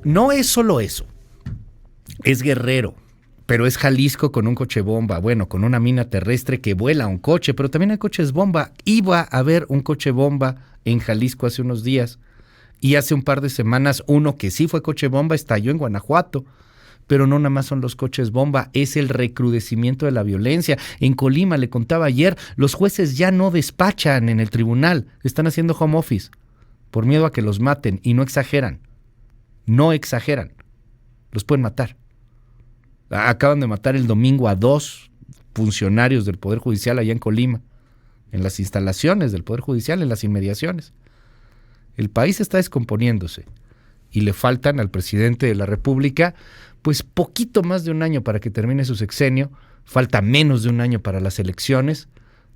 No es solo eso, es Guerrero, pero es Jalisco con un coche bomba, bueno, con una mina terrestre que vuela un coche, pero también hay coches bomba. Iba a haber un coche bomba en Jalisco hace unos días y hace un par de semanas uno que sí fue coche bomba estalló en Guanajuato. Pero no nada más son los coches bomba, es el recrudecimiento de la violencia. En Colima, le contaba ayer, los jueces ya no despachan en el tribunal, están haciendo home office por miedo a que los maten y no exageran, no exageran, los pueden matar. Acaban de matar el domingo a 2 funcionarios del Poder Judicial allá en Colima, en las instalaciones del Poder Judicial, en las inmediaciones. El país está descomponiéndose y le faltan al presidente de la República pues poquito más de un año para que termine su sexenio, falta menos de un año para las elecciones.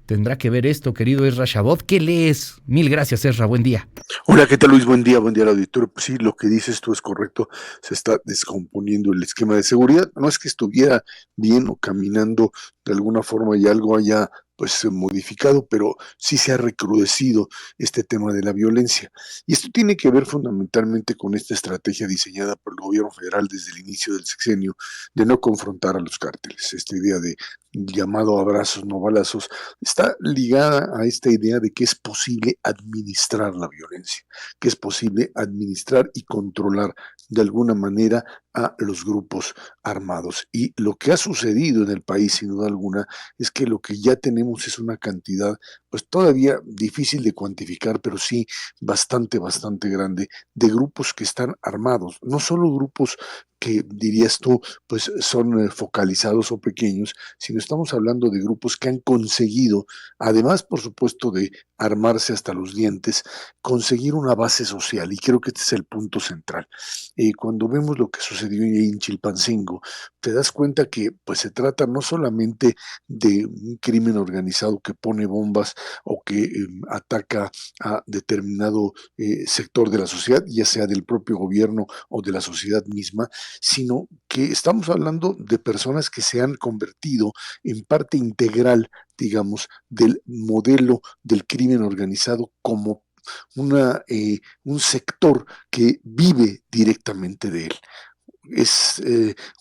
Tendrá que ver esto, querido Ezra Shabot. ¿Qué lees? Mil gracias, Ezra, buen día. Hola, ¿qué tal, Luis? Buen día al auditorio. Pues sí, lo que dices tú es correcto, se está descomponiendo el esquema de seguridad. No es que estuviera bien o caminando de alguna forma y algo haya pues modificado, pero sí se ha recrudecido este tema de la violencia. Y esto tiene que ver fundamentalmente con esta estrategia diseñada por el gobierno federal desde el inicio del sexenio de no confrontar a los cárteles. Esta idea de llamado abrazos, no balazos, está ligada a esta idea de que es posible administrar la violencia, que es posible administrar y controlar de alguna manera a los grupos armados. Y lo que ha sucedido en el país, sin duda alguna, es que lo que ya tenemos es una cantidad, pues todavía difícil de cuantificar, pero sí bastante grande, de grupos que están armados, no solo grupos que dirías tú, pues son focalizados o pequeños, sino estamos hablando de grupos que han conseguido, además, por supuesto, de armarse hasta los dientes, conseguir una base social, y creo que este es el punto central. Cuando vemos lo que sucedió en Chilpancingo, te das cuenta que pues se trata no solamente de un crimen organizado que pone bombas o que ataca a determinado sector de la sociedad, ya sea del propio gobierno o de la sociedad misma, sino que estamos hablando de personas que se han convertido en parte integral, digamos, del modelo del crimen organizado como un sector que vive directamente de él. Es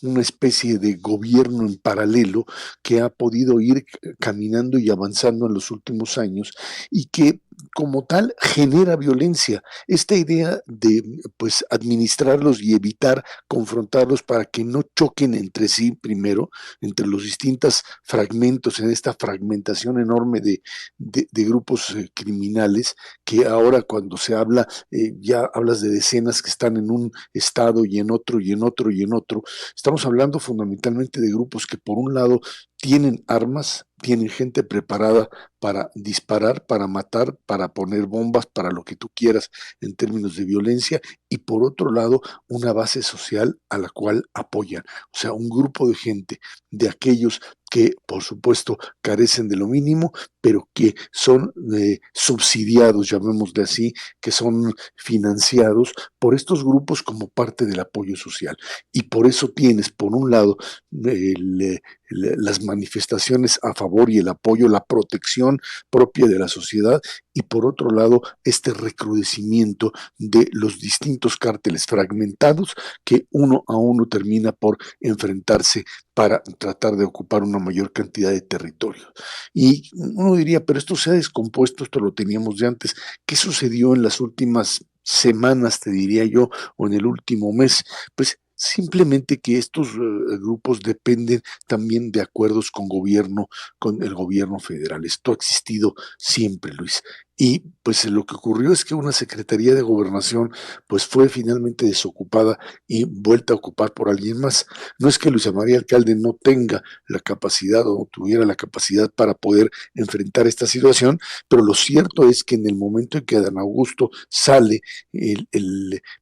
una especie de gobierno en paralelo que ha podido ir caminando y avanzando en los últimos años y que como tal genera violencia. Esta idea de pues administrarlos y evitar confrontarlos para que no choquen entre sí primero, entre los distintos fragmentos, en esta fragmentación enorme de grupos criminales, que ahora cuando se habla, ya hablas de decenas que están en un estado y en otro y en otro y en otro. Estamos hablando fundamentalmente de grupos que por un lado tienen armas, tienen gente preparada para disparar, para matar, para poner bombas, para lo que tú quieras en términos de violencia, y por otro lado una base social a la cual apoyan. O sea, un grupo de gente, de aquellos que por supuesto carecen de lo mínimo, pero que son subsidiados, llamémosle así, que son financiados por estos grupos como parte del apoyo social. Y por eso tienes, por un lado, las manifestaciones a favor y el apoyo, la protección propia de la sociedad, y por otro lado, este recrudecimiento de los distintos cárteles fragmentados que uno a uno termina por enfrentarse para tratar de ocupar una mayor cantidad de territorio. Y uno diría, pero esto se ha descompuesto, esto lo teníamos de antes. ¿Qué sucedió en las últimas semanas, te diría yo, o en el último mes? Pues simplemente que estos grupos dependen también de acuerdos con el gobierno federal. Esto ha existido siempre, Luis. Y pues lo que ocurrió es que una Secretaría de Gobernación pues fue finalmente desocupada y vuelta a ocupar por alguien más. No es que Luisa María Alcalde no tenga la capacidad o no tuviera la capacidad para poder enfrentar esta situación, pero lo cierto es que en el momento en que Adán Augusto sale,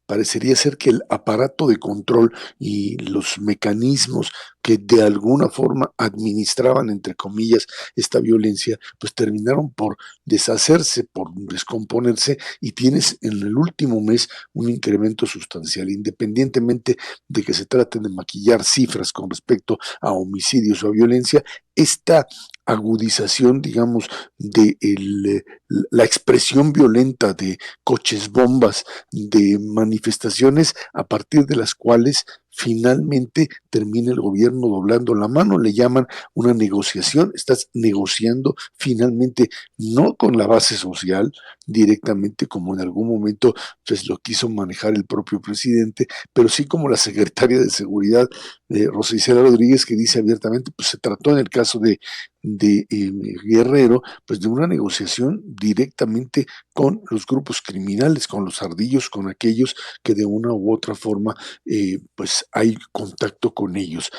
parecería ser que el aparato de control y los mecanismos que de alguna forma administraban, entre comillas, esta violencia, pues terminaron por deshacerse, por descomponerse, y tienes en el último mes un incremento sustancial, independientemente de que se trate de maquillar cifras con respecto a homicidios o a violencia. esta agudización, digamos, de la expresión violenta de coches bombas, de manifestaciones a partir de las cuales finalmente termina el gobierno doblando la mano, le llaman una negociación, estás negociando finalmente no con la base social directamente como en algún momento pues lo quiso manejar el propio presidente, pero sí como la secretaria de Seguridad, Rosa Isela Rodríguez, que dice abiertamente, pues se trató en el caso de Guerrero, pues de una negociación directamente con los grupos criminales, con los ardillos, con aquellos que de una u otra forma pues hay contacto con ellos.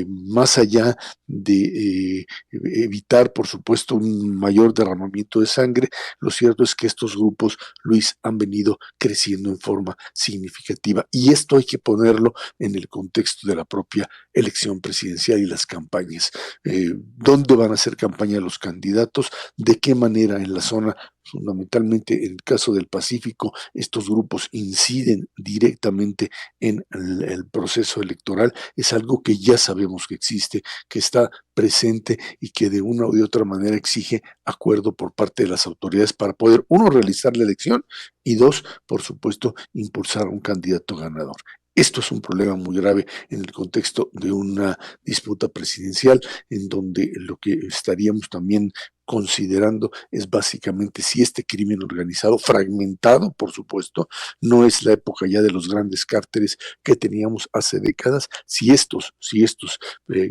Más allá de evitar, por supuesto, un mayor derramamiento de sangre, lo cierto es que estos grupos, Luis, han venido creciendo en forma significativa. Y esto hay que ponerlo en el contexto de la propia elección presidencial y las campañas. ¿Dónde van a hacer campaña los candidatos? ¿De qué manera en la zona? Fundamentalmente en el caso del Pacífico, estos grupos inciden directamente en el proceso electoral. Es algo que ya sabemos que existe, que está presente y que de una u de otra manera exige acuerdo por parte de las autoridades para poder, uno, realizar la elección y dos, por supuesto, impulsar a un candidato ganador. Esto es un problema muy grave en el contexto de una disputa presidencial, en donde lo que estaríamos también considerando es básicamente si este crimen organizado, fragmentado, por supuesto, no es la época ya de los grandes cárteles que teníamos hace décadas, si estos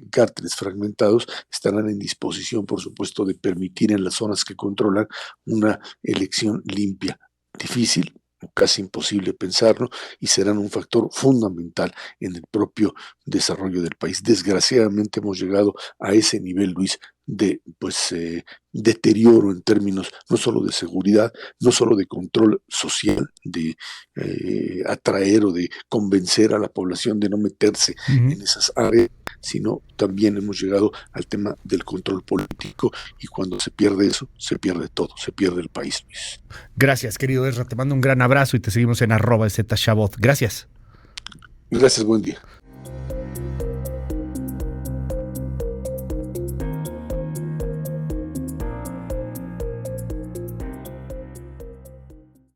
cárteles fragmentados estarán en disposición, por supuesto, de permitir en las zonas que controlan una elección limpia. Difícil, casi imposible pensarlo, y serán un factor fundamental en el propio desarrollo del país. Desgraciadamente hemos llegado a ese nivel, Luis, de deterioro en términos no solo de seguridad, no solo de control social, de atraer o de convencer a la población de no meterse en esas áreas, sino también hemos llegado al tema del control político, y cuando se pierde eso, se pierde todo, se pierde el país, Luis. Gracias, querido Ezra, te mando un gran abrazo y te seguimos en @ZChabot. Gracias. Gracias, buen día.